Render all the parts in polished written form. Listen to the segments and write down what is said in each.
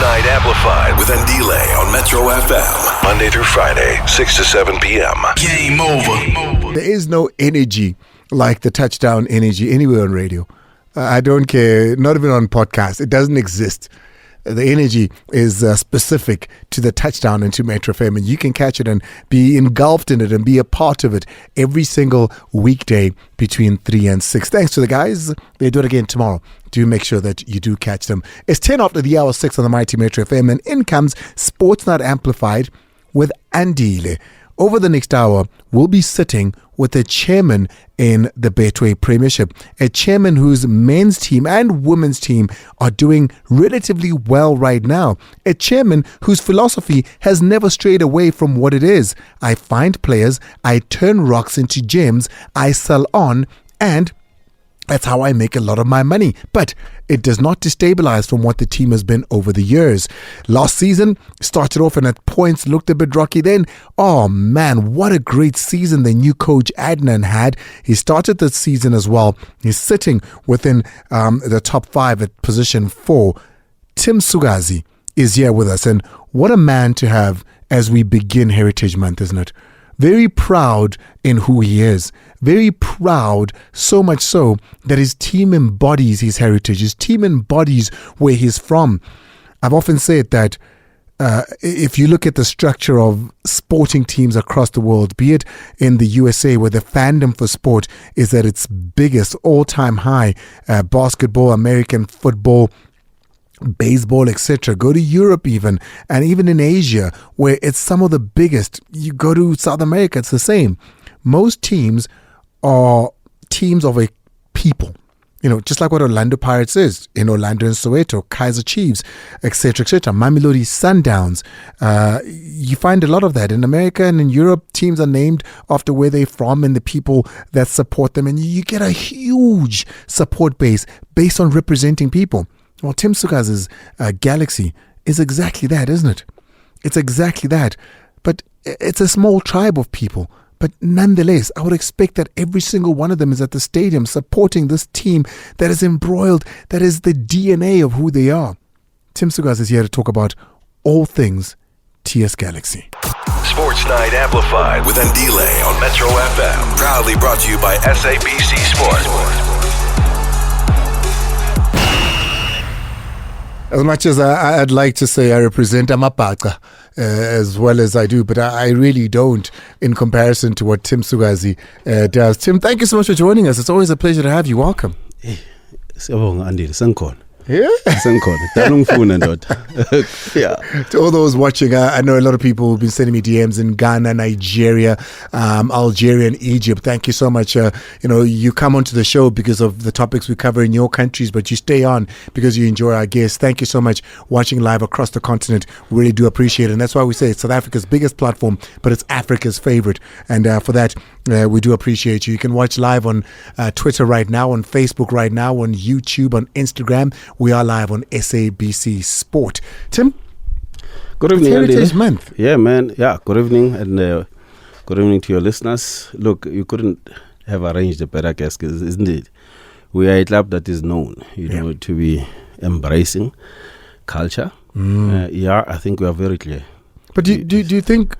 Night Amplified with Andile on Metro FM. Monday through Friday, 6 to 7 p.m. Game over. There is no energy like the touchdown energy anywhere on radio. I don't care, not even on podcasts. It doesn't exist. The energy is specific to the touchdown and to Metro FM, and you can catch it and be engulfed in it and be a part of it every single weekday between 3 and 6. Thanks to the guys. They do it again tomorrow. Do make sure that you do catch them. It's 10 after the hour 6 on the mighty Metro FM, and in comes Sports Night Amplified with Andile. Over the next hour, we'll be sitting with a chairman in the Betway Premiership, a chairman whose men's team and women's team are doing relatively well right now, a chairman whose philosophy has never strayed away from what it is. I find players, I turn rocks into gems, I sell on, and that's how I make a lot of my money. But it does not destabilize from what the team has been over the years. Last season started off and at points looked a bit rocky. Then, oh man, what a great season the new coach Adnan had. He started the season as well. He's sitting within the top 5 at position 4. Tim Sukazi is here with us. And what a man to have as we begin Heritage Month, isn't it? Very proud in who he is. Very proud, so much so that his team embodies his heritage. His team embodies where he's from. I've often said that if you look at the structure of sporting teams across the world, be it in the USA where the fandom for sport is at its biggest all-time high, basketball, American football, baseball, etc. Go to Europe even, and even in Asia where it's some of the biggest. You go to South America, it's the same. Most teams are teams of a people, just like what Orlando Pirates is in Orlando and Soweto, Kaizer Chiefs, etc., etc. Mamelodi Sundowns. You find a lot of that in America and in Europe. Teams are named after where they're from and the people that support them, and you get a huge support base based on representing people. Well, Tim Sukazi's Galaxy is exactly that, isn't it? It's exactly that. But it's a small tribe of people. But nonetheless, I would expect that every single one of them is at the stadium supporting this team that is embroiled, that is the DNA of who they are. Tim Sukazi is here to talk about all things TS Galaxy. Sports Night Amplified with Andile on Metro FM. Proudly brought to you by SABC Sport. As much as I'd like to say I represent Amapaka as well as I do, but I really don't in comparison to what Tim Sukazi does. Tim, thank you so much for joining us. It's always a pleasure to have you. Welcome. Yeah. Yeah. To all those watching, I know a lot of people have been sending me DMs in Ghana, Nigeria, Algeria and Egypt. Thank you so much. You come onto the show because of the topics we cover in your countries, but you stay on because you enjoy our guests. Thank you so much watching live across the continent. We really do appreciate it. And that's why we say it's South Africa's biggest platform, but it's Africa's favorite. And for that, we do appreciate you. You can watch live on Twitter right now, on Facebook right now, on YouTube, on Instagram. We are live on SABC Sport. Tim, good evening, Heritage Month. Yeah, man. Yeah, good evening, and good evening to your listeners. Look, you couldn't have arranged a better guest, isn't it? We are a club that is known, to be embracing culture. I think we are very clear. But do you think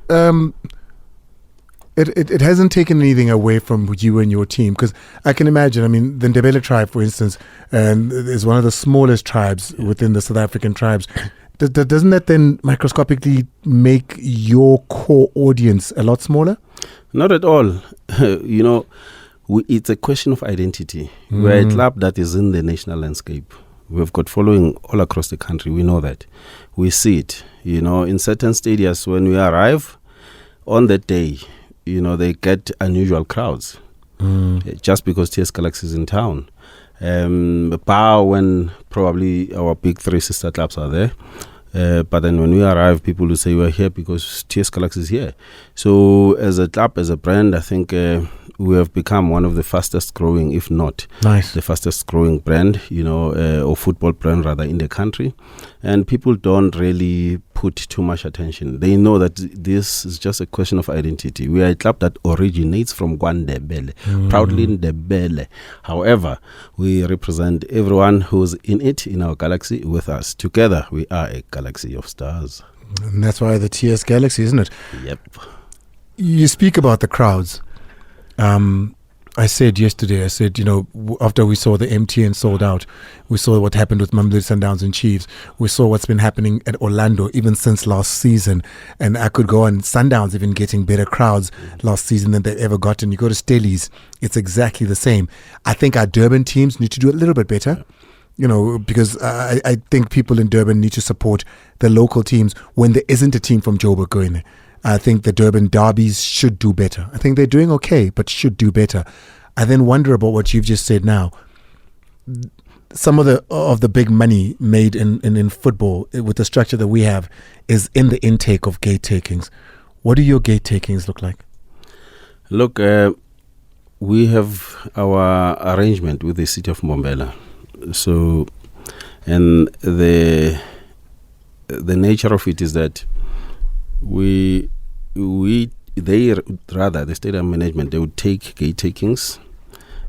it hasn't taken anything away from you and your team? Because I can imagine, the Ndebele tribe, for instance, is one of the smallest tribes within the South African tribes. Doesn't that then microscopically make your core audience a lot smaller? Not at all. It's a question of identity. We're a club that is in the national landscape. We've got following all across the country. We know that. We see it. In certain stadiums, when we arrive on that day, they get unusual crowds just because TS Galaxy is in town. When probably our big 3 sister clubs are there. But then when we arrive, people will say we're here because TS Galaxy is here. So as a club, as a brand, I think we have become one of the fastest growing, if not Nice. the fastest growing brand, or football brand rather, in the country. And people don't really put too much attention. They know that this is just a question of identity. We are a club that originates from Gwandebele, proudly Ndebele. However, we represent everyone who's in it, in our galaxy, with us. Together, we are a galaxy of stars. And that's why the TS Galaxy, isn't it? Yep. You speak about the crowds. I said yesterday, after we saw the MTN sold out, we saw what happened with Mamelodi Sundowns and Chiefs. We saw what's been happening at Orlando even since last season. And I could go on, Sundowns even getting better crowds last season than they've ever gotten. You go to Stellies, it's exactly the same. I think our Durban teams need to do a little bit better. Because I think people in Durban need to support the local teams when there isn't a team from Joburg going there. I think the Durban derbies should do better. I think they're doing okay, but should do better. I then wonder about what you've just said now. Some of the big money made in football with the structure that we have is in the intake of gate takings. What do your gate takings look like? Look, we have our arrangement with the city of Mbombela. So, and the nature of it is that the stadium management, they would take gate takings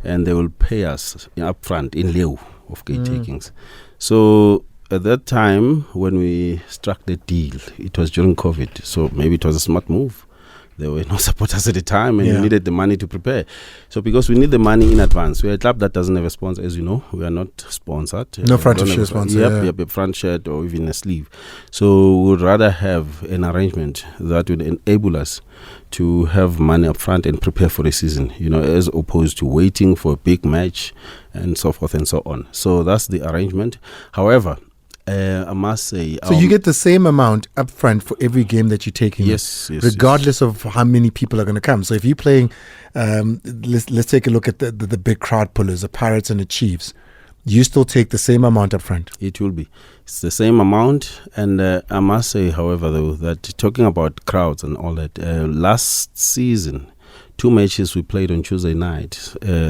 and they will pay us upfront in lieu of gate takings. So at that time when we struck the deal, it was during COVID, so maybe it was a smart move. There were no supporters at the time and we needed the money to prepare. So because we need the money in advance, we're a club that doesn't have a sponsor, as you know. We are not sponsored. No front shirt sponsor. Yep, a front shirt or even a sleeve. So we would rather have an arrangement that would enable us to have money up front and prepare for the season, as opposed to waiting for a big match and so forth and so on. So that's the arrangement. However, I must say... So you get the same amount up front for every game that you're taking? Yes. Regardless of how many people are going to come. So if you're playing, let's take a look at the big crowd pullers, the Pirates and the Chiefs. You still take the same amount up front? It will be. It's the same amount. And I must say, however, though, that talking about crowds and all that, last season, 2 matches we played on Tuesday night,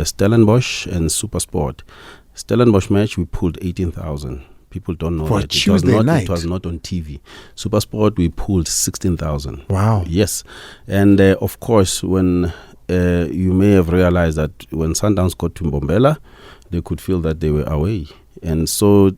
Stellenbosch and Supersport. Stellenbosch match, we pulled 18,000. People don't know for that. Tuesday night. It was not on TV. Supersport, we pulled 16,000. Wow. Yes. And of course, when you may have realized that when Sundowns got to Mbombela, they could feel that they were away. And so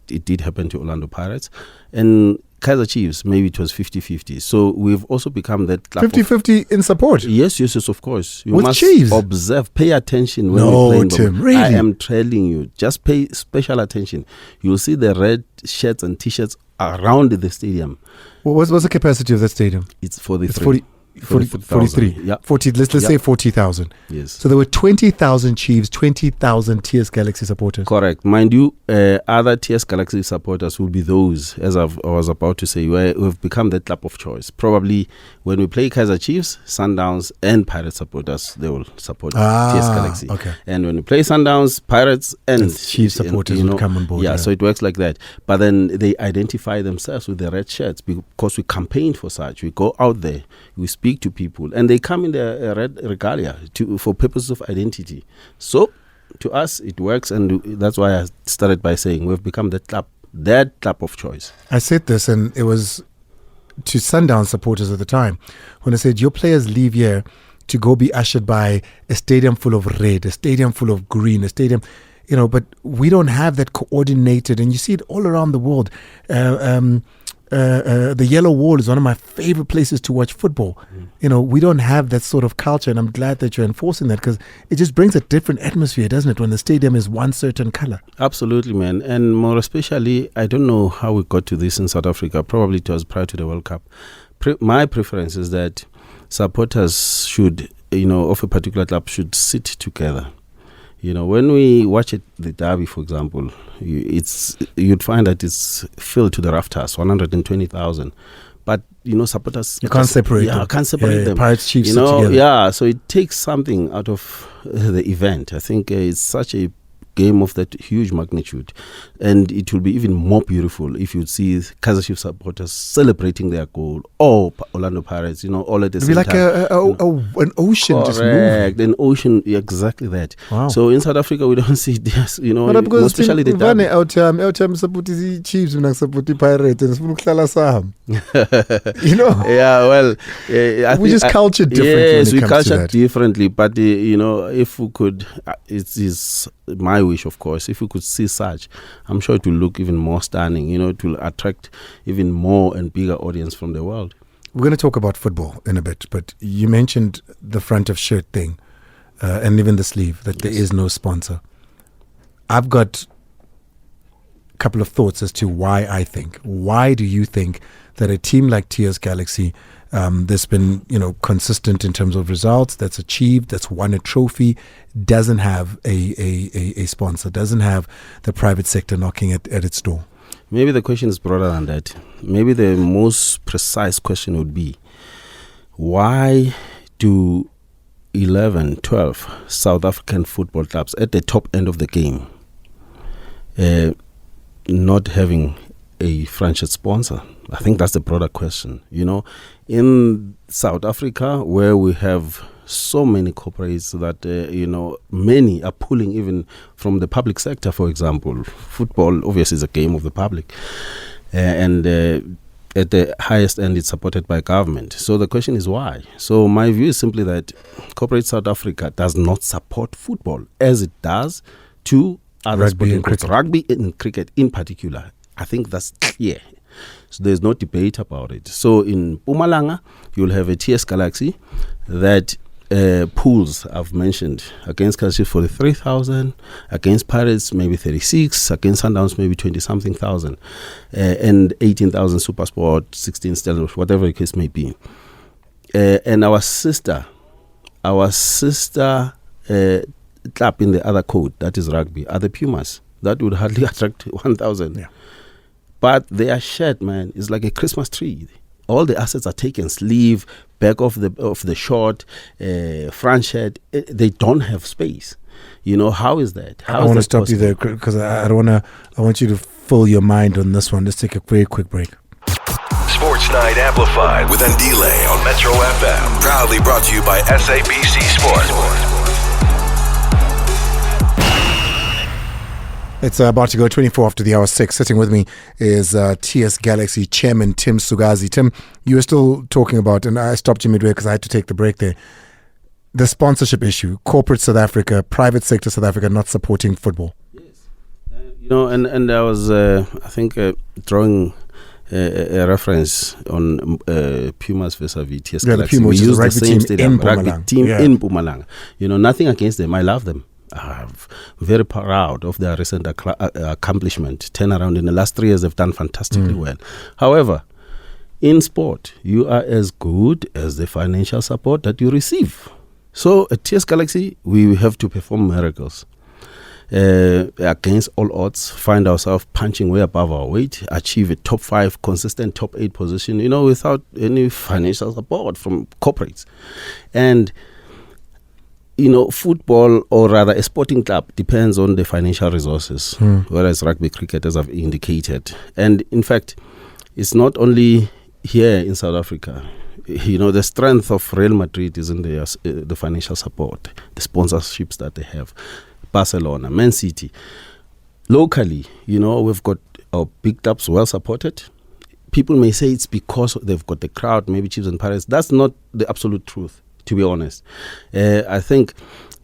it did happen to Orlando Pirates. And Kaizer Chiefs, maybe it was 50-50. So we've also become that club 50-50 in support? Yes, of course. You with must Chiefs? Observe, pay attention when we play. Tim, really? I am telling you, just pay special attention. You'll see the red shirts and T-shirts around the stadium. What's the capacity of that stadium? It's 43. It's 43. Yeah. 40. Let's say 40,000. Yes. So there were 20,000 Chiefs, 20,000 TS Galaxy supporters. Correct. Mind you, other TS Galaxy supporters will be those, as I was about to say, we've become the club of choice. Probably when we play Kaizer Chiefs, Sundowns and Pirates supporters, they will support TS Galaxy. Okay. And when we play Sundowns, Pirates and Chiefs supporters will come on board. Yeah, so it works like that. But then they identify themselves with the red shirts because we campaign for such. We go out there, we speak to people, and they come in their red regalia for purposes of identity. So to us it works, and that's why I started by saying we've become that club of choice. I said this, and it was to Sundown supporters at the time when I said your players leave here to go be ushered by a stadium full of red, a stadium full of green, a stadium, but we don't have that coordinated, and you see it all around the world. The Yellow Wall is one of my favorite places to watch football. We don't have that sort of culture, and I'm glad that you're enforcing that, because it just brings a different atmosphere, doesn't it, when the stadium is one certain color? Absolutely, man. And more especially, I don't know how we got to this in South Africa. Probably it was prior to the World Cup. My preference is that supporters should, of a particular club should sit together. When we watch the derby, for example, you'd find that it's filled to the rafters, 120,000. But, supporters... You can't separate them. Yeah, can't separate them. Pirates, Chiefs together. Yeah, so it takes something out of the event. I think it's such a game of that huge magnitude. And it will be even more beautiful if you see Kaizer Chiefs supporters celebrating their goal, or Orlando Pirates, all at the same time. It'll be like an ocean just moving. Correct, an ocean, exactly that. Wow. So in South Africa, we don't see this, Because especially the derby. Our support is Chiefs and support the Pirates and Yeah, well, we just cultured differently. Yes, we cultured differently, but if we could, it is my wish, of course, if we could see such, I'm sure it will look even more stunning. It will attract even more and bigger audience from the world. We're going to talk about football in a bit, but you mentioned the front of shirt thing and even the sleeve, that there is no sponsor. I've got a couple of thoughts as to why I think. Why do you think that a team like TS Galaxy that's been, consistent in terms of results, that's achieved, that's won a trophy, doesn't have a sponsor, doesn't have the private sector knocking at its door? Maybe the question is broader than that. Maybe the most precise question would be, why do 11, 12 South African football clubs at the top end of the game not having a franchise sponsor? I think that's the broader question. In South Africa, where we have so many corporates that, many are pulling even from the public sector, for example. Football, obviously, is a game of the public. And at the highest end, it's supported by government. So the question is why? So my view is simply that corporate South Africa does not support football as it does to other sporting sports. Rugby and cricket in particular. I think that's clear. So there's no debate about it. So in Mpumalanga, you'll have a TS Galaxy that pools I've mentioned against Kaizer Chiefs 43,000, against Pirates maybe 36, against Sundowns maybe 20-something thousand, and 18,000 SuperSport, 16 Stellenbosch, whatever the case may be. And our sister club in the other code, that is rugby, are the Pumas. That would hardly attract 1,000. Yeah. But their shed, man, is like a Christmas tree. All the assets are taken, sleeve, back of the short, front shed. They don't have space. How is that? I want to stop you there because I want you to fill your mind on this one. Let's take a very quick break. Sports Night Amplified with Andile on Metro FM. Proudly brought to you by SABC Sport. It's about to go 24 after the hour 6. Sitting with me is TS Galaxy Chairman Tim Sukazi. Tim, you were still talking about, and I stopped you midway because I had to take the break there, the sponsorship issue. Corporate South Africa, private sector South Africa not supporting football. Yes. And I was, I think, drawing a reference on Pumas vis-a-vis TS Galaxy. The Pumas, we use the the same stadium, rugby team in Mpumalanga. Nothing against them. I love them. I'm very proud of their recent accomplishment. Turnaround in the last 3 years, they've done fantastically well. However, in sport, you are as good as the financial support that you receive. So at TS Galaxy, we have to perform miracles. Against all odds, find ourselves punching way above our weight, achieve a top 5, consistent top 8 position, without any financial support from corporates. And football, or rather a sporting club, depends on the financial resources, whereas rugby, cricket, as I've indicated. And in fact, it's not only here in South Africa. The strength of Real Madrid is in the financial support, the sponsorships that they have. Barcelona, Man City. Locally, we've got our big clubs well supported. People may say it's because they've got the crowd, maybe Chiefs and Pirates. That's not the absolute truth, to be honest. I think,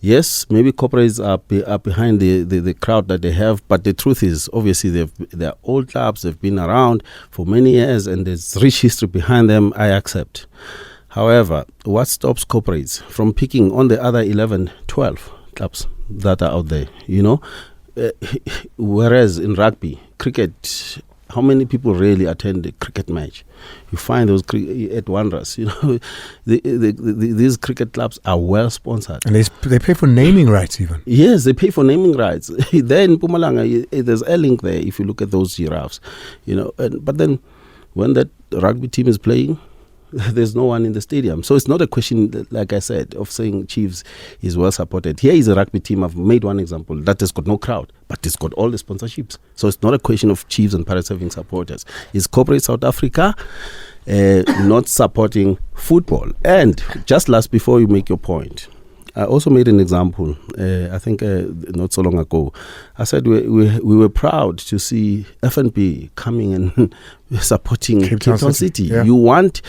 yes, maybe corporates are behind the crowd that they have, but the truth is, obviously, they're old clubs, they've been around for many years, and there's rich history behind them, I accept. However, what stops corporates from picking on the other 11, 12 clubs that are out there, whereas in rugby, cricket, how many people really attend a cricket match? You find those at Wanderers, these cricket clubs are well sponsored. And they pay for naming rights even. Yes, they pay for naming rights. There in Mpumalanga, there's a link there if you look at those giraffes, but then when that rugby team is playing, there's no one in the stadium. So it's not a question, like I said, of saying Chiefs is well supported. Here is a rugby team, I've made one example, that has got no crowd, but it's got all the sponsorships. So it's not a question of Chiefs and Pirates having supporters. It's corporate South Africa not supporting football. And just last, before you make your point, I also made an example, I think not so long ago. I said we were proud to see FNB coming and supporting Cape Town City. Yeah. You want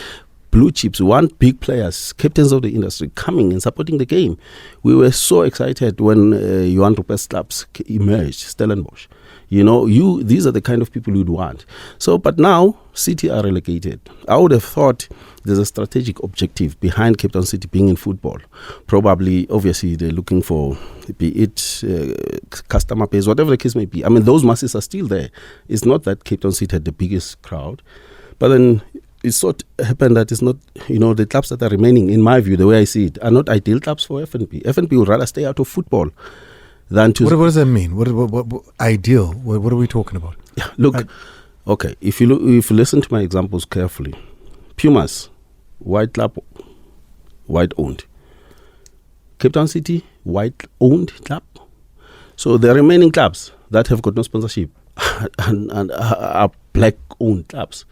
blue chips, you want big players, captains of the industry coming and supporting the game. We were so excited when Johan Rupert's clubs emerged, Stellenbosch. These are the kind of people you'd want. So, but now City are relegated. I would have thought there's a strategic objective behind Cape Town City being in football. Probably, obviously, they're looking for, be it customer base, whatever the case may be. I mean, those masses are still there. It's not that Cape Town City had the biggest crowd, but then it sort of happened that it's not, the clubs that are remaining, in my view, the way I see it, are not ideal clubs for FNP. FNP would rather stay out of football than to... What does that mean? What ideal? What are we talking about? Yeah, look, okay, if you listen to my examples carefully, Pumas, white club, white owned. Cape Town City, white owned club. So the remaining clubs that have got no sponsorship and are black owned clubs.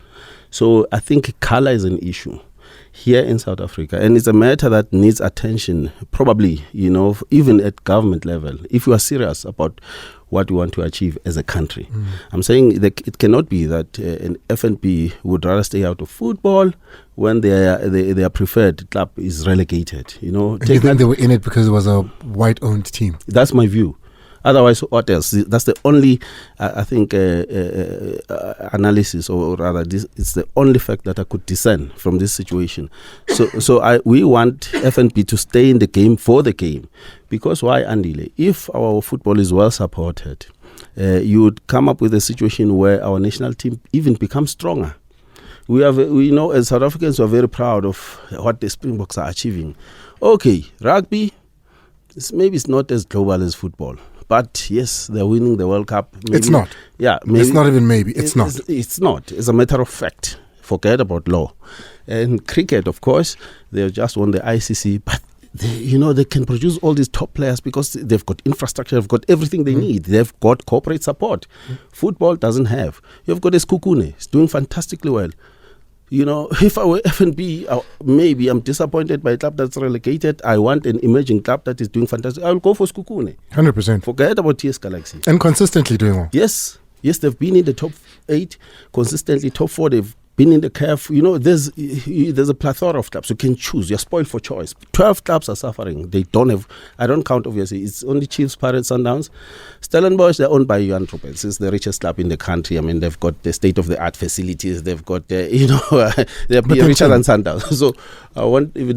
So I think color is an issue here in South Africa, and it's a matter that needs attention, probably, even at government level, if you are serious about what we want to achieve as a country. I'm saying that it cannot be that an FNP would rather stay out of football when their preferred club is relegated. You think they were in it because it was a white-owned team? That's my view. Otherwise, what else? That's the only, I think, analysis, or rather, it's the only fact that I could discern from this situation. So we want FNP to stay in the game for the game. Because why, Andile? If our football is well supported, you would come up with a situation where our national team even becomes stronger. We know as South Africans, we are very proud of what the Springboks are achieving. Okay, rugby, maybe it's not as global as football. But yes, they're winning the World Cup. Maybe, it's not. Yeah, maybe, it's not even maybe. It's not. It's not. It's a matter of fact. Forget about law. And cricket, of course, they just won the ICC. But they can produce all these top players because they've got infrastructure, they've got everything they need. They've got corporate support. Football doesn't have. You've got Sukazi. It's doing fantastically well. If I were FNB, maybe I'm disappointed by a club that's relegated. I want an emerging club that is doing fantastic. I will go for Sukazi. 100%. Forget about TS Galaxy. And consistently doing well. Yes, they've been in the top 8, consistently top 4. They've been in the CAF. There's a plethora of clubs. You can choose. You're spoiled for choice. 12 clubs are suffering. They don't have, I don't count, obviously. It's only Chiefs, Pirates, Sundowns. Stellenbosch, they're owned by Johan Rupert's. It's the richest club in the country. I mean, they've got the state-of-the-art facilities. They've got, they're richer than Sundowns. So I'm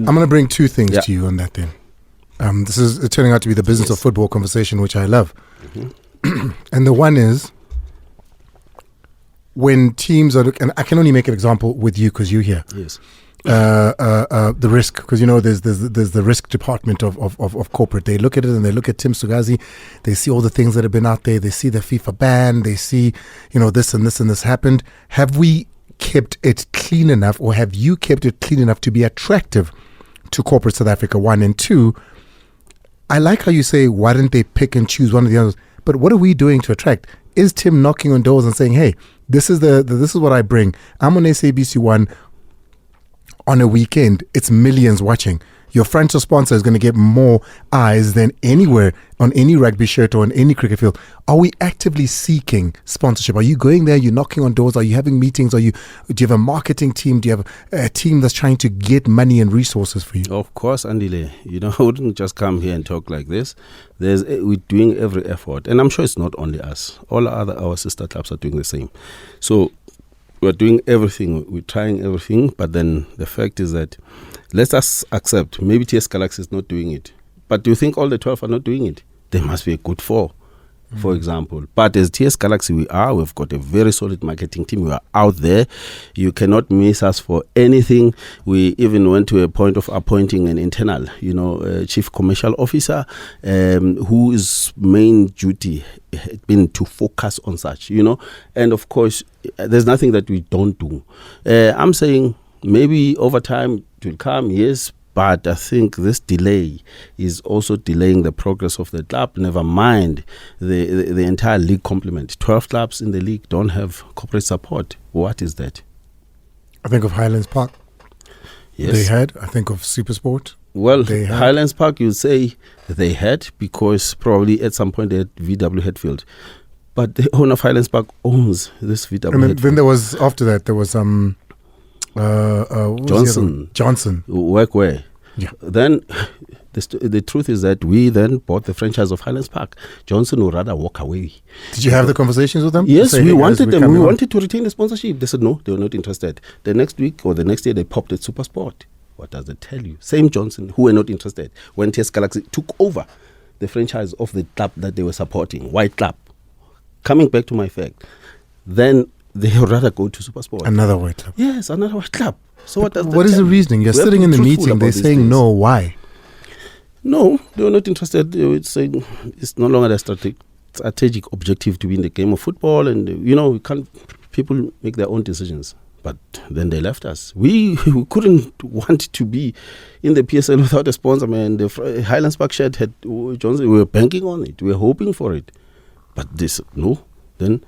going to bring two things to you on that then. This is turning out to be the business of football conversation, which I love. Mm-hmm. And the one is, when teams are, and I can only make an example with you because you're here. Yes. The risk, because there's the risk department of corporate. They look at it and they look at Tim Sukazi. They see all the things that have been out there. They see the FIFA ban. They see this and this and this happened. Have we kept it clean enough, or have you kept it clean enough to be attractive to corporate South Africa? 1 and 2. I like how you say, why didn't they pick and choose one of the others? But what are we doing to attract? Is Tim knocking on doors and saying, hey, this is what I bring. I'm on SABC 1 on a weekend. It's millions watching. Your franchise sponsor is going to get more eyes than anywhere on any rugby shirt or on any cricket field. Are we actively seeking sponsorship? Are you going there? You're knocking on doors? Are you having meetings? Do you have a marketing team? Do you have a team that's trying to get money and resources for you? Of course, Andile. I wouldn't just come here and talk like this. We're doing every effort. And I'm sure it's not only us. All our sister clubs are doing the same. So we're doing everything. We're trying everything. But then the fact is that let us accept maybe TS Galaxy is not doing it. But do you think all the 12 are not doing it? There must be a good 4, for example. But as TS Galaxy, we've got a very solid marketing team. We are out there. You cannot miss us for anything. We even went to a point of appointing an internal, chief commercial officer, whose main duty had been to focus on such, And of course, there's nothing that we don't do. I'm saying, Maybe over time it will come, yes, but I think this delay is also delaying the progress of the club. Never mind the entire league complement. 12 clubs in the league don't have corporate support. What is that? I think of Highlands Park. Yes. They had. I think of Supersport. Well, Highlands Park, you say they had, because probably at some point they had VW Hatfield. But the owner of Highlands Park owns this VW And Hatfield. then there was, after that, there was Johnson. Work where? Yeah. Then the truth is that we then bought the franchise of Highlands Park. Johnson would rather walk away. Did you have the conversations with them? Yes, Say, we hey, guys, wanted them. We coming on. wanted to retain the sponsorship. They said no, they were not interested. The next week or the next year, they popped at Supersport. What does it tell you? Same Johnson, who were not interested, when TS Galaxy took over the franchise of the club that they were supporting, White Club. Coming back to my fact, then they would rather go to Supersport. Another White Club. Yes, another White Club. So what does that What is tell the you? reasoning? You're We have sitting to in be the truthful meeting, about they're these saying things. no. Why? No, they were not interested. They were saying it's no longer a strategic objective to be in the game of football, and we can't. People make their own decisions. But then they left us. We couldn't want to be in the PSL without a sponsor, man. The Highlands Park shed had Johnson. We were banking on it. We were hoping for it. But this, no. Then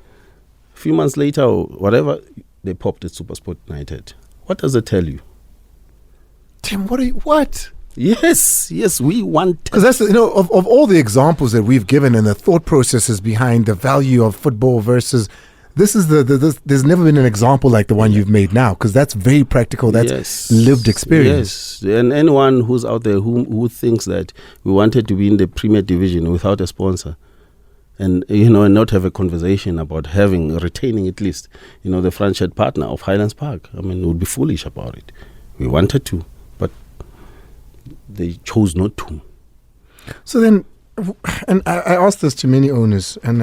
a few months later or whatever, they popped at Supersport United. What does it tell you? Tim, what? Yes, we want. Because that's, of all the examples that we've given and the thought processes behind the value of football versus... This is there's never been an example like the one you've made now, because that's very practical. That's lived experience. Yes, and anyone who's out there who thinks that we wanted to be in the Premier Division without a sponsor, and and not have a conversation about retaining at least the franchise partner of Highlands Park, would be foolish about it. We wanted to, but they chose not to. So then, and I asked this to many owners, and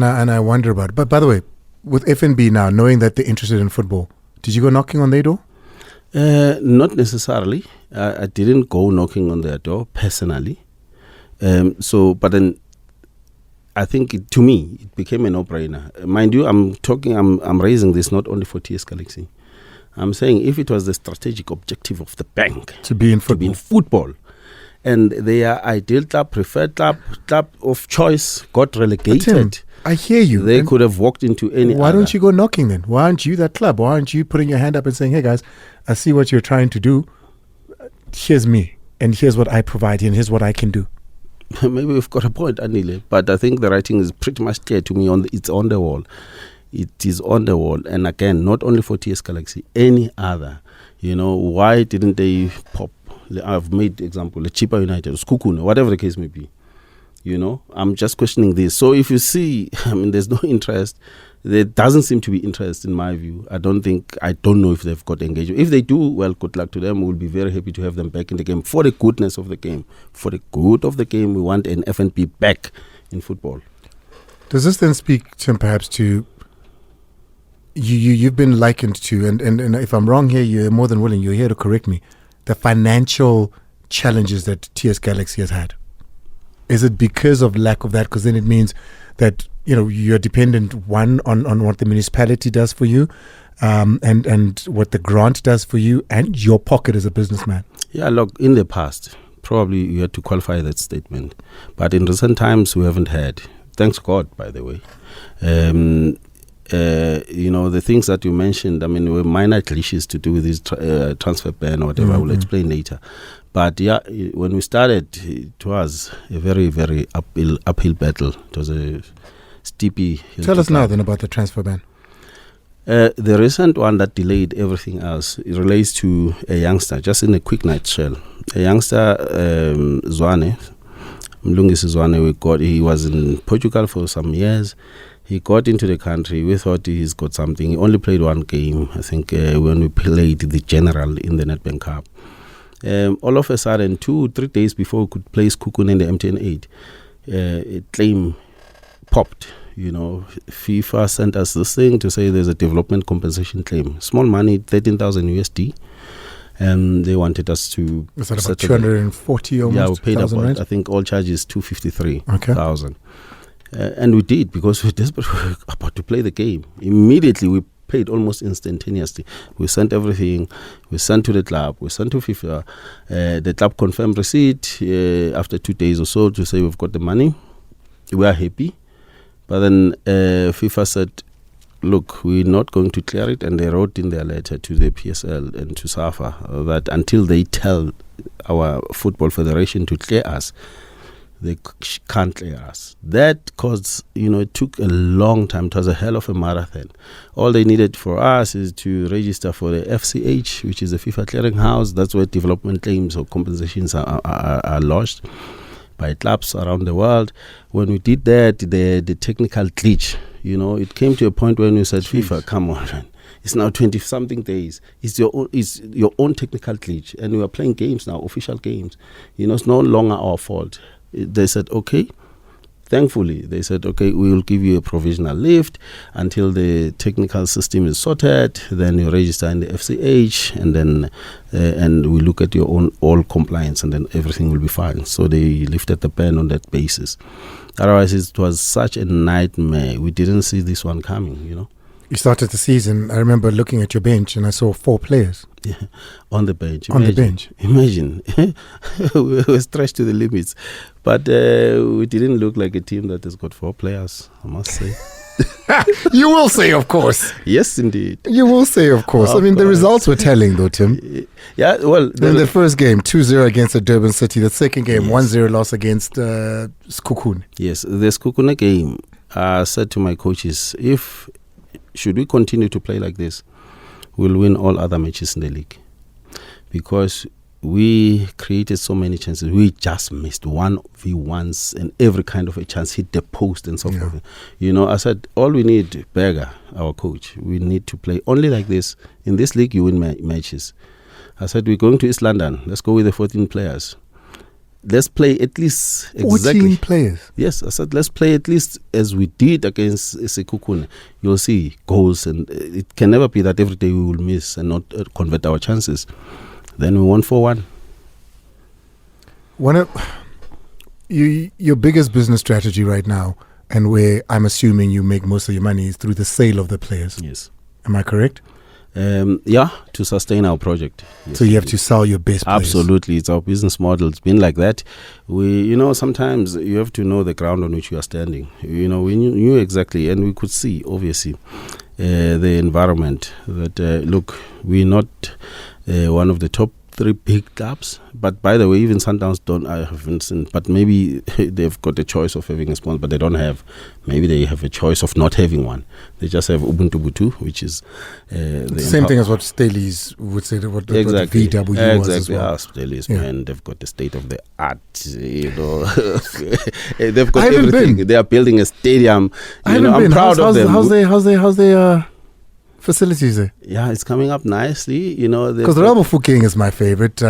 I wonder about it. But by the way, with FNB now, knowing that they're interested in football, did you go knocking on their door? Not necessarily. I didn't go knocking on their door personally. But then I think to me it became a no-brainer. Mind you, I'm raising this not only for TS Galaxy. I'm saying if it was the strategic objective of the bank to be in football, and their ideal club, preferred club of choice got relegated. Tim, I hear you. They could have walked into any. Why don't you go knocking then? Why aren't you that club? Why aren't you putting your hand up and saying, "Hey guys, I see what you're trying to do. Here's me, and here's what I provide, and here's what I can do." Maybe we've got a point, Andile, but I think the writing is pretty much clear to me. It's on the wall. It is on the wall, and again, not only for TS Galaxy, any other. Why didn't they pop? I've made example, the Chipa United, Skukune, whatever the case may be. I'm just questioning this. So if you see, there's no interest. There doesn't seem to be interest in my view. I don't know if they've got engagement. If they do, well, good luck to them. We'll be very happy to have them back in the game for the goodness of the game. For the good of the game, we want an FNP back in football. Does this then speak, Tim, perhaps to you've been likened to, and if I'm wrong here, you're more than willing, you're here to correct me, the financial challenges that TS Galaxy has had? Is it because of lack of that? Because then it means that you're dependent on what the municipality does for you, and what the grant does for you, and your pocket as a businessman. Yeah, look, in the past, probably you had to qualify that statement, but in recent times we haven't had. Thanks God, by the way. The things that you mentioned, were minor glitches to do with this transfer ban or whatever. I will explain later. But yeah, when we started, it was a very, very uphill battle. It was a steepy hill. Tell us now then about the transfer ban. The recent one that delayed everything else, it relates to a youngster, just in a quick nutshell. A youngster, Zwane, Mlungisi Zwane, he was in Portugal for some years. He got into the country. We thought he's got something. He only played one game, I think, when we played the General in the Nedbank Cup. All of a sudden, 2-3 days before we could play Skukune in the MTN 8, a claim popped. FIFA sent us this thing to say there's a development compensation claim. Small money, 13,000 USD. And they wanted us to... Was that about 240 almost? Yeah, we paid about, right? I think all charges 253,000. Okay. And we did, because we're desperate, we were about to play the game. Immediately we paid almost instantaneously. We sent everything. We sent to the club. We sent to FIFA. The club confirmed receipt after 2 days or so to say we've got the money. We are happy. But then FIFA said, look, we're not going to clear it. And they wrote in their letter to the PSL and to SAFA that until they tell our football federation to clear us, they can't clear us. That caused, it took a long time. It was a hell of a marathon. All they needed for us is to register for the FCH, which is the FIFA clearing house. That's where development claims or compensations are lodged by clubs around the world. When we did that, the technical glitch, it came to a point when we said, FIFA, come on, man. It's now 20-something days. It's your own technical glitch. And we are playing games now, official games. It's no longer our fault. They said, okay. Thankfully, they said, okay, we will give you a provisional lift until the technical system is sorted. Then you register in the FCH, and then and we look at your own all compliance, and then everything will be fine. So they lifted the ban on that basis. Otherwise, it was such a nightmare. We didn't see this one coming, You started the season, I remember looking at your bench and I saw 4 players. Yeah, on the bench. Imagine. We were stretched to the limits. But we didn't look like a team that has got 4 players, I must say. You will say, of course. Yes, indeed. You will say, of course. The results were telling, though, Tim. Yeah, well... In the first game, 2-0 against the Durban City. The second game, 1-0 loss against Skukune. Yes, the Skukune game, I said to my coaches, should we continue to play like this, we'll win all other matches in the league. Because we created so many chances. We just missed 1v1s and every kind of a chance, hit the post and so forth. I said, all we need, Berger, our coach, we need to play only like this. In this league, you win matches. I said, we're going to East London. Let's go with the 14 players. Let's play at least 14 players. Yes, I said let's play at least as we did against Sekukune. You'll see goals, and it can never be that every day we will miss and not convert our chances. Then we won 4-1. Your biggest business strategy right now, and where I'm assuming you make most of your money, is through the sale of the players. Yes. Am I correct? To sustain our project. Yes, so you have to sell your best players. Absolutely. It's our business model. It's been like that. We, sometimes you have to know the ground on which you are standing. We knew exactly, and we could see, obviously, the environment that, look, we're not one of the top 3 big clubs. But by the way, even Sundowns I haven't seen, but maybe they've got a choice of having a sponsor, but they don't have. Maybe they have a choice of not having one. They just have Ubuntu Butu, which is the same thing as what Staley's would say, what the VW was as well. Staley's, man, they've got the state of the art, they've got everything. They are building a stadium. I'm proud of them. How's their facilities there? Yeah, it's coming up nicely. Because the Rabofukeng is my favorite,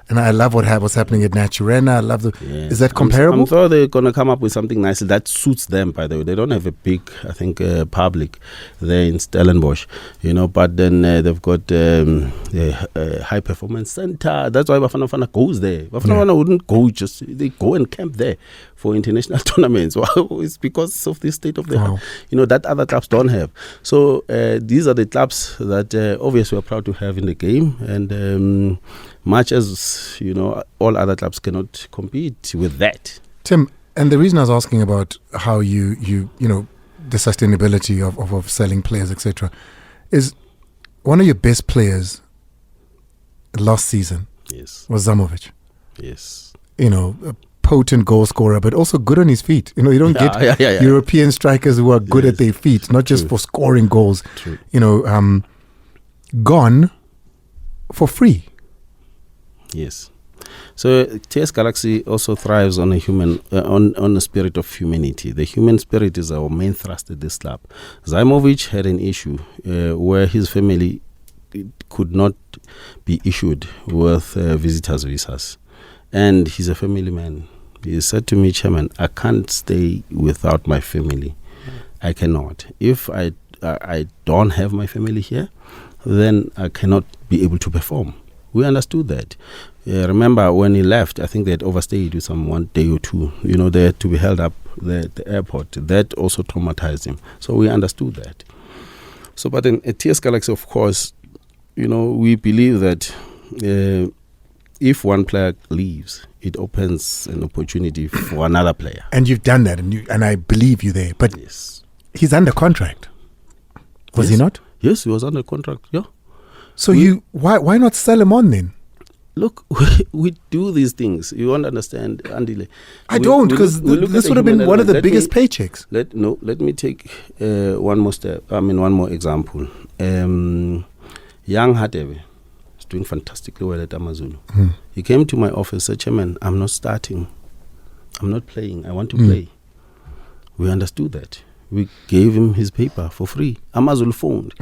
and I love what's happening at Naturena. I love Is that comparable? I'm sure they're going to come up with something nice that suits them. By the way, they don't have a big, I think, public there in Stellenbosch. But then they've got a high performance center. That's why Bafana Bafana goes there. Bafana wouldn't go they go and camp there for international tournaments. It's because of the state of the art. That other clubs don't have. So these are the clubs that obviously we're proud to have in the game, and much as all other clubs cannot compete with that. Tim, and the reason I was asking about how you the sustainability of selling players, etc., is one of your best players last season was Zamovic. Yes. A potent goal scorer, but also good on his feet. You don't get European strikers who are good at their feet, not just for scoring goals. True. Gone for free. Yes. So TS Galaxy also thrives on on the spirit of humanity. The human spirit is our main thrust at this club. Zaimovic had an issue where his family could not be issued with visitors visas, and he's a family man. He said to me, Chairman, I can't stay without my family. I cannot. If I don't have my family here, then I cannot be able to perform. We understood that. Remember, when he left, I think they had overstayed with some 1 day or 2. They had to be held up at the airport. That also traumatized him. So we understood that. So, but then at TS Galaxy, of course, we believe that if one player leaves, it opens an opportunity for another player. And you've done that, and I believe you there. But yes, he's under contract. Was he not? Yes, he was under contract. Yeah. So why not sell him on then? Look, we do these things. You won't understand, Andile. I don't, because this would have been one of the biggest paychecks. Let me take one more example. Young Hadebe is doing fantastically well at Amazulu. He came to my office, said, Chairman, I'm not starting. I'm not playing. I want to play. We understood that. We gave him his paper for free. Amazulu phoned.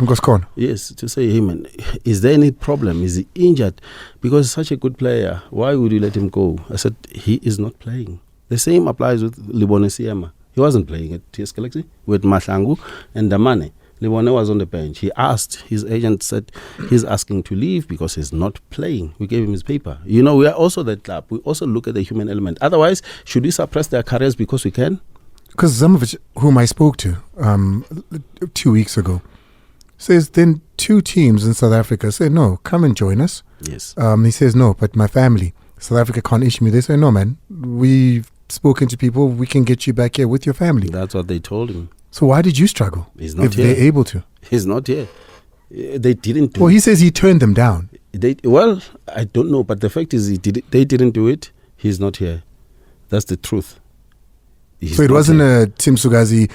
Yes, to say, hey man, is there any problem? Is he injured? Because he's such a good player, why would you let him go? I said, he is not playing. The same applies with Libone Siema. He wasn't playing at TS Galaxy with Mahlangu and Damane. Libone was on the bench. He asked, his agent said he's asking to leave because he's not playing. We gave him his paper. We are also that club. We also look at the human element. Otherwise, should we suppress their careers because we can? Because Zamovic, whom I spoke to 2 weeks ago, says then 2 teams in South Africa say, no, come and join us. Yes. He says, no, but my family, South Africa can't issue me. They say, no, man, we've spoken to people. We can get you back here with your family. That's what they told him. So why did you struggle? He's not if here. They're able to. He's not here. They didn't do it. Well, he says he turned them down. I don't know, but the fact is they didn't do it. He's not here. That's the truth. So it wasn't Tim Sukazi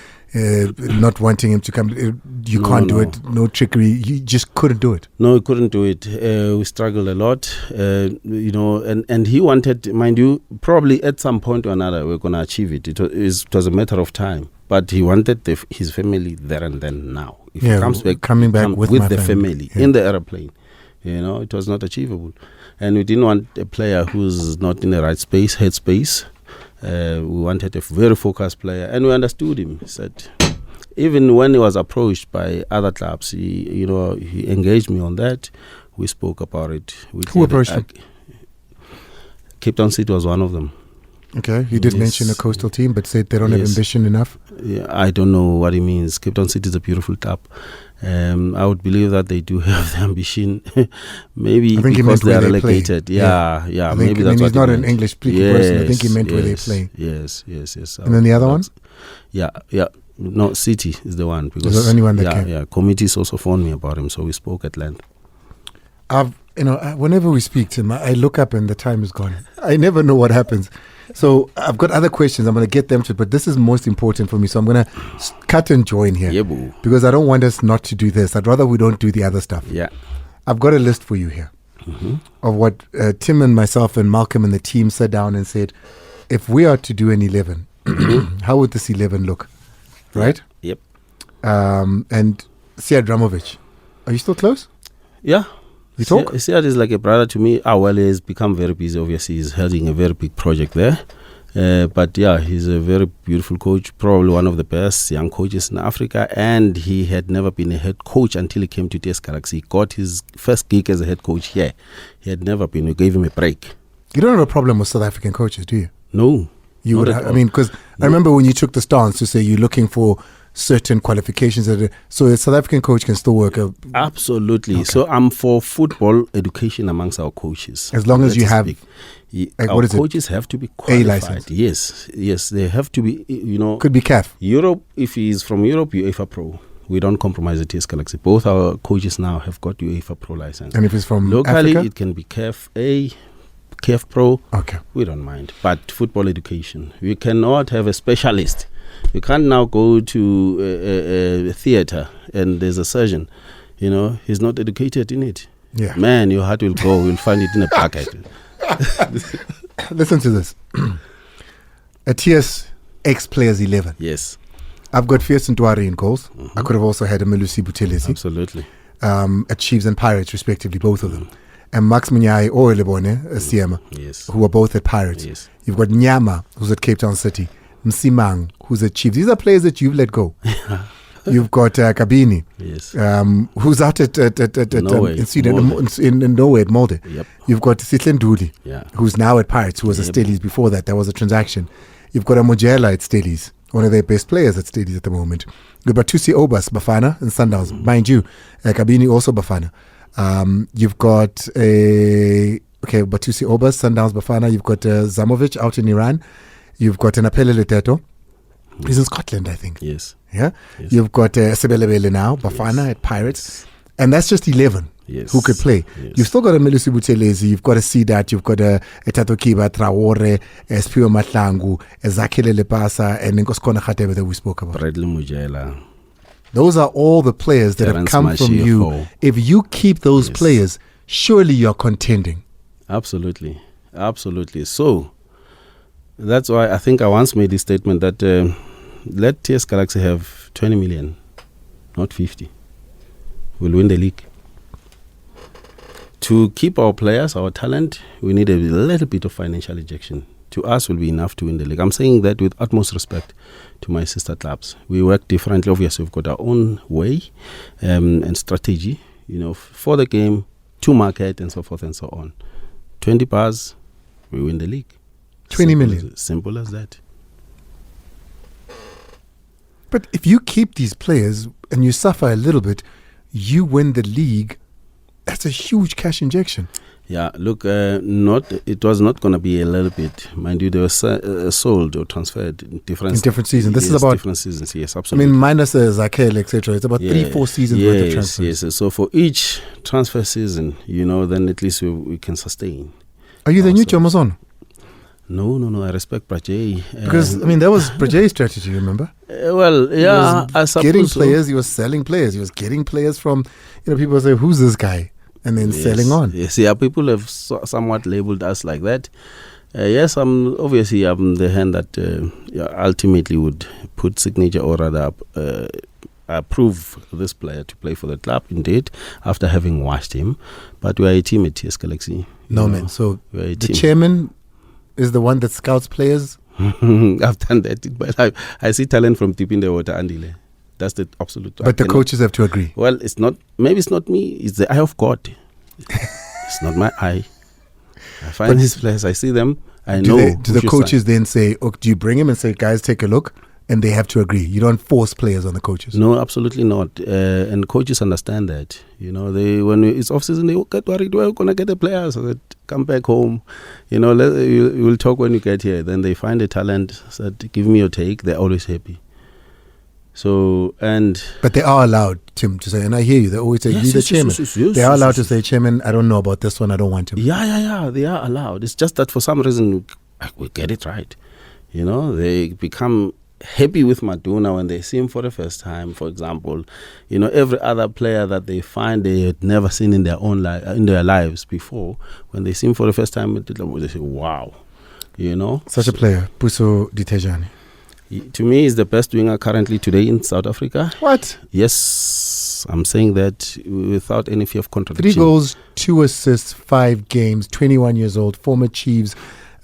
not wanting him to come. You can't do it. No trickery. You just couldn't do it. No, he couldn't do it. We struggled a lot, and he wanted, mind you, probably at some point or another we're going to achieve it. It was a matter of time. But he wanted his family there and then now. If he comes back, coming back with the family in the airplane, it was not achievable. And we didn't want a player who's not in the right headspace. We wanted a very focused player, and we understood him. He said, even when he was approached by other clubs, he engaged me on that. We spoke about it. Who approached him? Cape Town City was one of them. Okay, he did mention a coastal team, but said they don't have ambition enough. Yeah, I don't know what he means. Cape Town City is a beautiful club. I would believe that they do have the ambition. Maybe because they are relegated. Yeah. Maybe that's what he's not an English-speaking person. I think he meant where they play. Yes. And then the other one? Yeah. No, City is the one. Because is the only one that came? Yeah. Committees also phoned me about him, so we spoke at length. Whenever we speak to him, I look up and the time is gone. I never know what happens. So I've got other questions. I'm going to get them to it, but this is most important for me. So I'm going to cut and join here. Yeah, boo. Because I don't want us not to do this. I'd rather we don't do the other stuff. Yeah. I've got a list for you here of what Tim and myself and Malcolm and the team sat down and said, if we are to do an 11, how would this 11 look? Right? Yep. And Siad Ramovic, are you still close? Yeah. You talk? Siad is like a brother to me. He's become very busy. Obviously, he's heading a very big project there. But yeah, he's a very beautiful coach, probably one of the best young coaches in Africa. And he had never been a head coach until he came to TS Galaxy. He got his first gig as a head coach here. He had never been. We gave him a break. You don't have a problem with South African coaches, do you? No. You would. Because I remember when you took the stance to say you're looking for certain qualifications, so a South African coach can still work. Absolutely. Okay. So I'm for football education amongst our coaches. As long as you have, our coaches have to be qualified. A license. Yes, they have to be. Could be CAF. Europe. If he is from Europe, UEFA Pro. We don't compromise the TS Galaxy. Both our coaches now have got UEFA Pro license. And if it's from locally, Africa? It can be CAF A, CAF Pro. Okay. We don't mind. But football education, we cannot have a specialist. You can't now go to a theater and there's a surgeon, he's not educated in it. Yeah. Man, your heart will go. You'll find it in a bucket. Listen to this. A TS ex-players 11. Yes. I've got Fierce and Duari in goals. I could have also had a Melusi Buthelezi. Absolutely. At Chiefs and Pirates, respectively, both of them. And Max Munyai or Lebone, Siema, who are both at Pirates. Yes. You've got Nyama, who's at Cape Town City. Msimang, who's at Chiefs. These are players that you've let go. You've got Kabini, who's out in Sweden, in Norway at Molde. Yep. You've got Sitlen Duli, who's now at Pirates, who was at Stellies before that. There was a transaction. You've got Amojela at Stellies. one of their best players at Stadies at the moment. You've got Batusi Obas, Bafana, and Sundowns. Mind you, Kabini also Bafana. You've got Batusi Obas, Sundowns, Bafana. You've got Zamovic out in Iran. You've got Napele Leteto. He's in Scotland, I think. Yes. Yeah. Yes. You've got Sebelebele now, Bafana at Pirates. And that's just 11 who could play. Yes. You've still got a Melusi Buthelezi, you've got a Sidat, you've got a Tato Kiba, Traore, Espio Matlangu, Zakele Lepasa, and Nkoskona Khatebe that we spoke about. Bradley Mujela. Those are all the players that Terence have come from you. Mashifo. If you keep those players, surely you're contending. Absolutely. Absolutely. So, that's why I think I once made this statement that let TS Galaxy have 20 million, not 50. We'll win the league. To keep our players, our talent, we need a little bit of financial injection. To us will be enough to win the league. I'm saying that with utmost respect to my sister clubs. We work differently. Obviously, we've got our own way and strategy, for the game, to market, and so forth and so on. 20 bars, we win the league. 20 million. Simple as that. But if you keep these players and you suffer a little bit, you win the league. That's a huge cash injection. Yeah, look, it was not going to be a little bit. Mind you, they were sold or transferred in different seasons. This is about different seasons. Yes, absolutely. I mean, minus Zakele, etc. It's about 3-4 seasons worth of transfers. Yes. So for each transfer season, then at least we can sustain. Are you the new Chomozon? No. I respect Prajay. Because that was Prajay's strategy. Remember? I suppose getting players. He was selling players. He was getting players from. People say, "Who's this guy?" And then selling on. Yes, people have somewhat labelled us like that. Yes, I'm the hand that ultimately would put signature or rather approve this player to play for the club, indeed, after having watched him. But we are a team at TS Galaxy. Man. So the chairman is the one that scouts players? I've done that. But I see talent from deep in the water, Andile. That's the absolute. But the coaches have to agree. Well, maybe it's not me. It's the eye of God. It's not my eye. I find these players. I see them. I know. Do the coaches then say, do you bring him and say, guys, take a look? And they have to agree. You don't force players on the coaches. No, absolutely not. And coaches understand that. When it's off season, they get worried. We're gonna get the players. I said, come back home. We'll talk when you get here. Then they find a talent. Said, give me your take. They're always happy. But they are allowed, Tim, to say, and I hear you. They always say, you're the chairman. They are allowed to say, chairman, I don't know about this one. I don't want him. Yeah. They are allowed. It's just that for some reason we get it right. They become happy with Maduna when they see him for the first time, for example. Every other player that they find they had never seen in their own in their lives before, when they see him for the first time, they say, wow. Such a player, Puso Ditejani. To me, he's the best winger currently today in South Africa. What? Yes, I'm saying that without any fear of contradiction. 3 goals, 2 assists, 5 games, 21 years old, former Chiefs.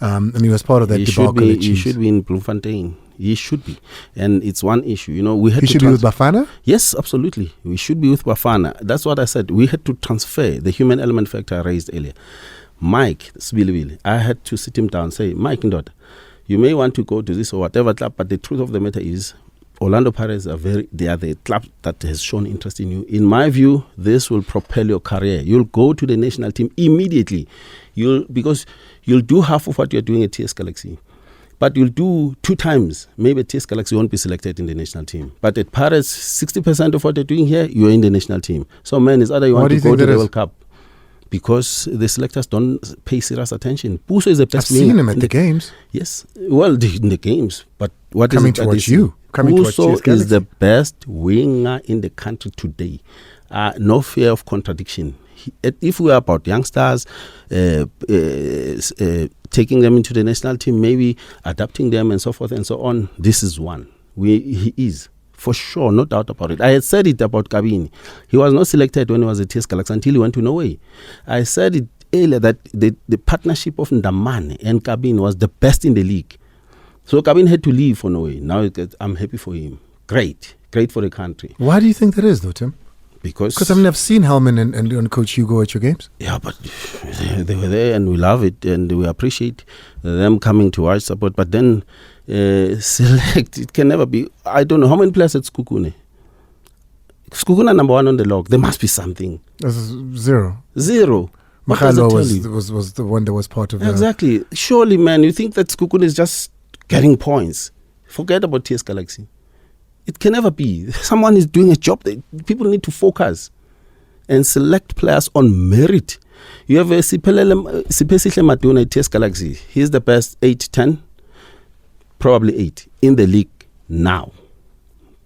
And he was part of that debacle. He should be in Bloemfontein. He should be. And it's one issue. He should be with Bafana? Yes, absolutely. We should be with Bafana. That's what I said. We had to transfer the human element factor I raised earlier. Mike Sbilibili, I had to sit him down and say, Mike Ndot, you may want to go to this or whatever club, but the truth of the matter is Orlando Pirates they are the club that has shown interest in you. In my view, this will propel your career. You'll go to the national team immediately. Because you'll do half of what you're doing at TS Galaxy. But you'll do 2 times. Maybe TS Galaxy won't be selected in the national team. But at Pirates, 60% of what they're doing here, you're in the national team. So, man, it's either you want to go to the World Cup. Because the selectors don't pay serious attention. Puso is the best winger. I've seen him at the games. Yes. Well, in the games. But what coming is it? Towards you. Puso is the best winger in the country today. No fear of contradiction. If we are about youngsters, taking them into the national team, maybe adapting them and so forth and so on, this is one. He is. For sure, no doubt about it. I had said it about Kabini. He was not selected when he was at TS Galaxy until he went to Norway. I said it earlier that the partnership of Ndamane and Kabini was the best in the league. So Kabini had to leave for Norway. Now I'm happy for him. Great for the country. Why do you think that is, though, Tim? Because I've seen Hellman and Coach Hugo at your games. Yeah, but they were there and we love it and we appreciate them coming to our support. But then select. It can never be. I don't know how many players at Skukune. Skukuna number 1 on the log. There must be something. Zero. Mahalo was the one that was part of that. Exactly. Surely, man, you think that Skukuna is just getting points. Forget about TS Galaxy. It can never be. Someone is doing a job. People need to focus and select players on merit. You have a Sipesihle Maduna at TS Galaxy. He's the best 8, 10, probably 8 in the league now.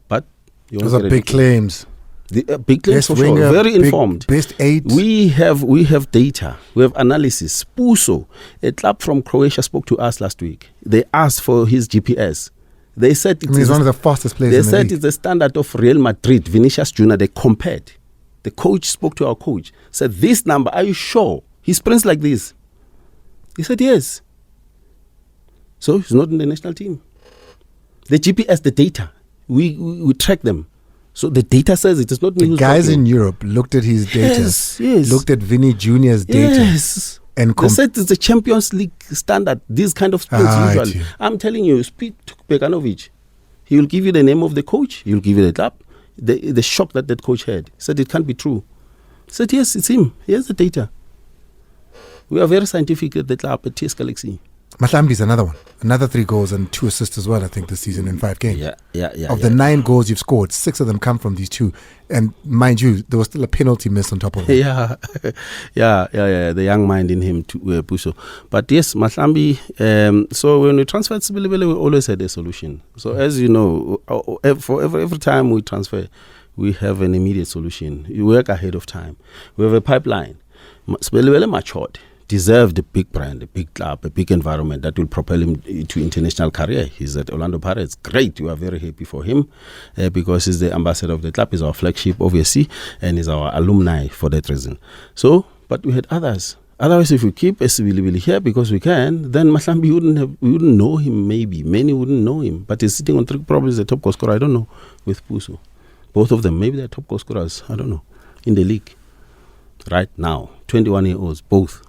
But those are big claims. Big claims for sure. Very informed. Best 8. We have data. We have analysis. Puso, a club from Croatia, spoke to us last week. They asked for his GPS. They said he's one of the fastest players. They said it's the standard of Real Madrid. Vinicius Jr. They compared. The coach spoke to our coach. Said, "This number, are you sure? He sprints like this." He said, "Yes." So he's not in the national team. The GPS, the data, we track them. So the data says it is not me. The guys in Europe looked at his data. Yes. Looked at Vinny Jr.'s data. Yes. And they said it's the Champions League standard. These kind of sprints usually. I'm telling you, speak to Bekanovic. He will give you the name of the coach. He will give you the club. The shock that coach had. He said it can't be true. He said, yes, it's him. Here's the data. We are very scientific at the club at TS Galaxy. Mahlambi is another one. Another 3 goals and 2 assists as well, I think, this season in 5 games. Yeah. Of the 9 goals you've scored, 6 of them come from these 2. And mind you, there was still a penalty miss on top of it. Yeah. The young mind in him, Puso. But yes, Mahlambi, so when we transferred Sibilibele, we always had a solution. So as you know, for every time we transfer, we have an immediate solution. You work ahead of time. We have a pipeline. Sibilibele matured. Deserved a big brand, a big club, a big environment that will propel him to international career. He's at Orlando Pirates. Great. We are very happy for him because he's the ambassador of the club. He's our flagship, obviously, and he's our alumni for that reason. So, but we had others. Otherwise, if we keep Sibilibele here because we can, then Mahlambi we wouldn't know him maybe. Many wouldn't know him. But he's sitting on 3, probably the top goal scorer. I don't know, with Puso. Both of them, maybe they're top goal scorers. I don't know. In the league. Right now. 21-year-olds, both.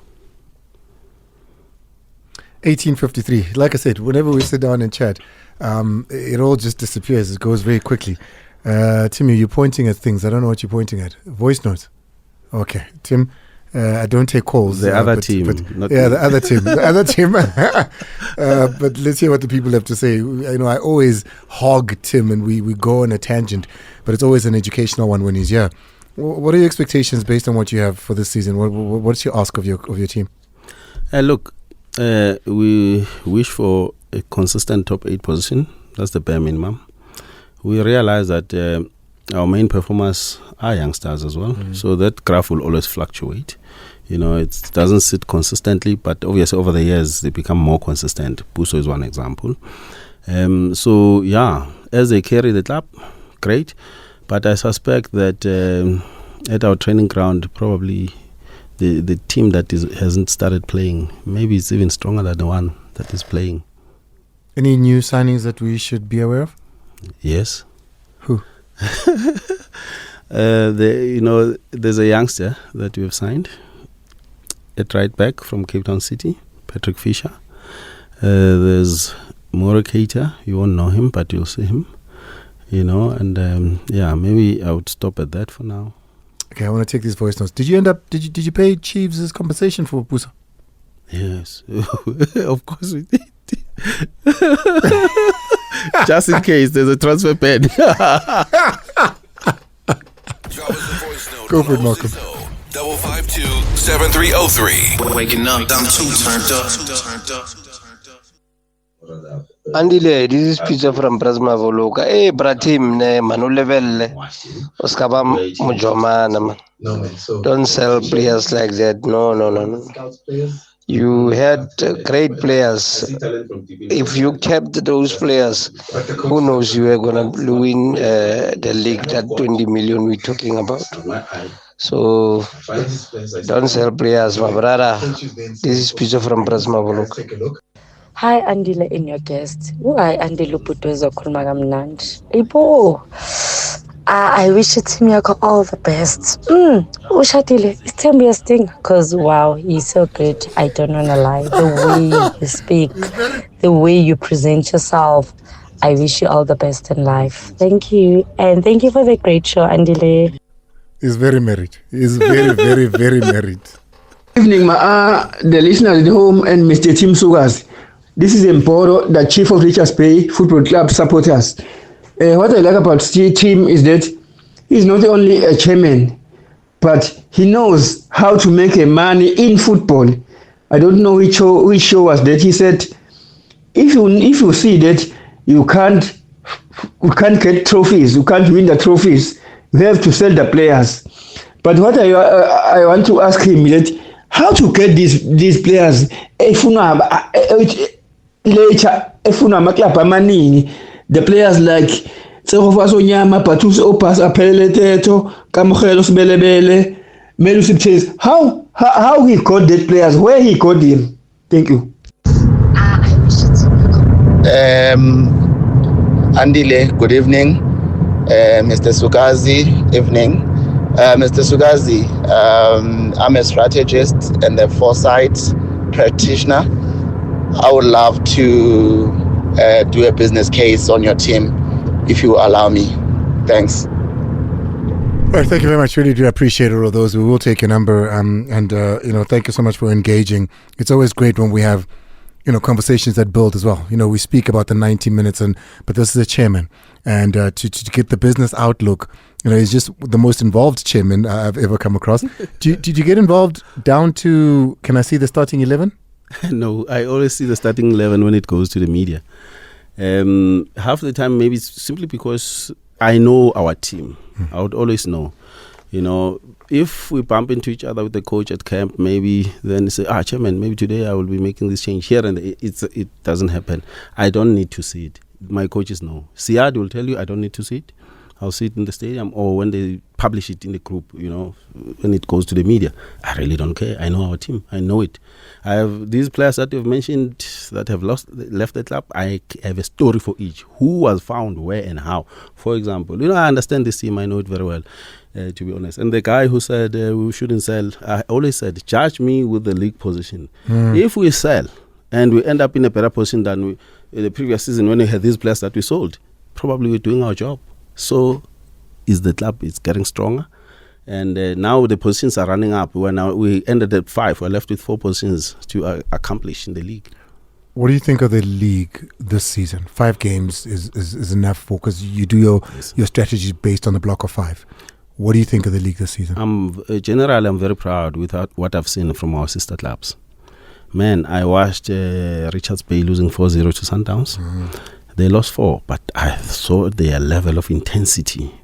1853. Like I said, whenever we sit down and chat, it all just disappears. It goes very quickly. Timmy, you're pointing at things. I don't know what you're pointing at. Voice notes. Okay, Tim. I don't take calls. The other team. The other team. The other team. But let's hear what the people have to say. I always hog Tim and we go on a tangent, but it's always an educational one when he's here. What are your expectations based on what you have for this season? What's your ask of your team? Look, we wish for a consistent top 8 position. That's the bare minimum. We realize that our main performers are youngsters as well. So that graph will always fluctuate. It doesn't sit consistently, but obviously over the years they become more consistent. Puso is one example. So yeah, as they carry the club, great. But I suspect that at our training ground, probably the team that hasn't started playing, maybe it's even stronger than the one that is playing. Any new signings that we should be aware of? Yes. Who? There's a youngster that we have signed at right back from Cape Town City, Patrick Fisher. There's Mauro Keita. You won't know him, but you'll see him. Maybe I would stop at that for now. Okay, I want to take these voice notes. Did you pay Chiefs' compensation for Pusa? Yes, of course we did. Just in case there's a transfer pen. Go for it, Malcolm. 552-7303. Waking up, I'm too turned up. Andile, this is Peter from Brasma Voluka. Hey, Bratim, ne Manu Level, Oskabam Mujomana, man. Don't sell players like that. No. You had great players. If you kept those players, who knows, you were going to win the league, that 20 million we're talking about. So, don't sell players, my brother. This is Peter from Brasma Voluka. Hi, Andile, in your guest. Why Andile Putozo Kulmagamnand? Ibo. I wish it to me all the best. Ushatile, Tembi Sting, because wow, he's so good. I don't want to lie. The way you speak, the way you present yourself. I wish you all the best in life. Thank you. And thank you for the great show, Andile. He's very married. He's very, very, very married. Evening, the listeners at home and Mr. Tim Sukazi. This is Mporo, the chief of Richards Bay Football Club supporters. What I like about Tim is that he's not only a chairman, but he knows how to make money in football. I don't know which show was that. He said, if you see that you can't get trophies, you can't win the trophies, you have to sell the players. But what I want to ask him is that how to get these players the players like Tsehofasonyama, Patus Opas, Apeleteto, Kamogelo Sibelebele, Melusi Chase. How he got that players, where he got them. Thank you. Andile, good evening. Mr. Sukazi, evening. Mr. Sukazi, I'm a strategist and a foresight practitioner. I would love to do a business case on your team, if you allow me. Thanks. All right, thank you very much. Really do appreciate all of those. We will take your number, and thank you so much for engaging. It's always great when we have conversations that build as well. We speak about the 90 minutes, but this is a chairman, and to get the business outlook, he's just the most involved chairman I've ever come across. Did you get involved down to? Can I see the starting 11? No, I always see the starting 11 when it goes to the media. Half the time, maybe it's simply because I know our team. I would always know. If we bump into each other with the coach at camp, maybe then say, chairman, maybe today I will be making this change here, and it doesn't happen. I don't need to see it. My coaches know. Siad will tell you I don't need to see it. I'll see it in the stadium or when they publish it in the group, when it goes to the media. I really don't care. I know our team. I know it. I have these players that you've mentioned that have left the club. I have a story for each. Who was found, where and how. For example, I understand this team. I know it very well, to be honest. And the guy who said we shouldn't sell, I always said, judge me with the league position. If we sell and we end up in a better position than the previous season when we had these players that we sold, probably we're doing our job. So is the club is getting stronger, and now the positions are running up. We ended at 5. We're left with 4 positions to accomplish in the league. What do you think of the league this season? 5 games is enough because you do your strategy based on the block of 5. What do you think of the league this season? Generally, I'm very proud with what I've seen from our sister clubs. Man, I watched Richards Bay losing 4-0 to Sundowns. They lost 4, but I saw their level of intensity.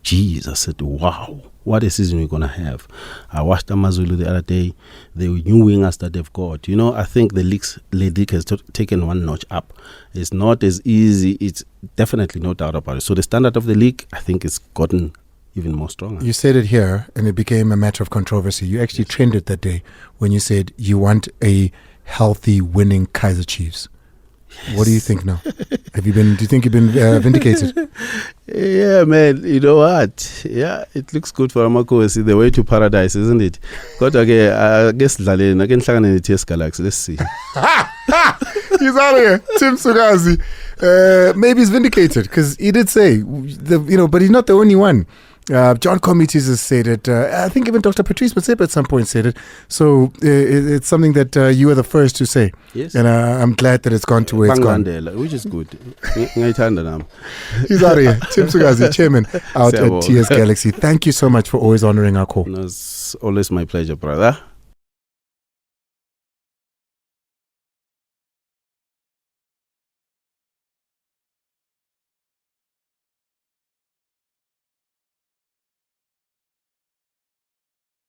Jeez, I said, wow, what a season we're going to have. I watched Amazulu the other day. The new wingers that they've got. I think the league has taken one notch up. It's not as easy. It's definitely no doubt about it. So the standard of the league, I think, has gotten even more stronger. You said it here, and it became a matter of controversy. You actually trended that day when you said you want a healthy, winning Kaizer Chiefs. Yes. What do you think now? Do you think you've been vindicated? Yeah, man. You know what? Yeah, it looks good for Amakosi, the way to paradise, isn't it? But okay, I guess I can try in the TS Galaxy. Let's see. He's out of here. Tim Sukazi. Maybe he's vindicated because he did say, but he's not the only one. John Comites has said it. I think even Dr. Patrice Motsepe at some point said it. So it's something that you were the first to say. Yes. And I'm glad that it's gone to where it's gone. Andile, which is good. He's out of here. Tim Sukazi, chairman out at TS Galaxy. Thank you so much for always honoring our call. It's always my pleasure, brother.